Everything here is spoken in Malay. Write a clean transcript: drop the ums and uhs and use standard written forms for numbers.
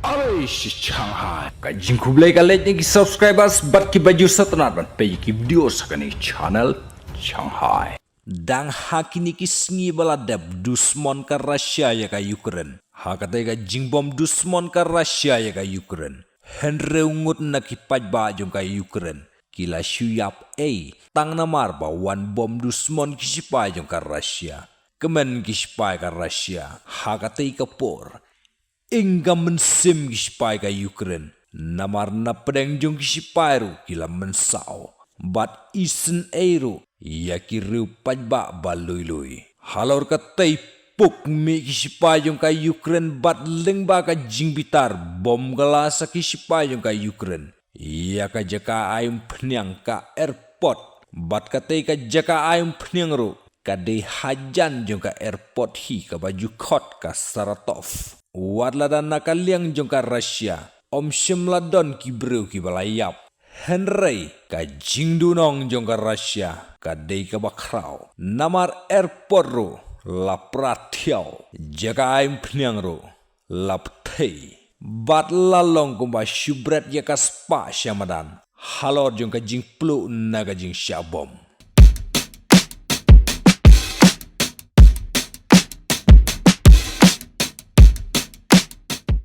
Alice Shanghai. Kajing kublai kalet ni subscribers bat ki baju satnat ban pe ki video sakani channel Shanghai. Dang hakini ki sngi bala deb dusmon ka Russia ya ka Ukraine. Hakate ka jingbom dusmon ka Russia ya ka Ukraine. Henry ungut na ki pajba jong ka Ukraine. Kila shuyap tang namar ba wan bom dusmon ki sipai jong ka Russia. Kemen ki sipai ka Russia. Hakate ka por. Ingga mensim kispai ka Ukraine. Namar na pedeng jong kispai ru kila mensao. Bat isen eru ya kiriu pajba balui-lui. Halor ka tay puk mi kispai jong ka Ukraine bat lengba ka jingbitar bom galasa kispai jong ka Ukraine. Ya ka jaka ayum pnyang ka airport. Bat ka tay ka jaka ayum pnyang ru. Kadai hajan jong ka airport hi ka baju kot ka Saratov. Wadladan nakaliang jong ka Russia. Om Shimladon ki breu ki balayap. Henry ka jingdunong jong ka Russia. Kadai ka bakrao. Namar airport ro. Lapratiao. Jaga aim pnyang ro. Laptei. Bat lalong kumba syubret ya ka spa syamadan. Halor jong ka jing plu na ka jing syabom.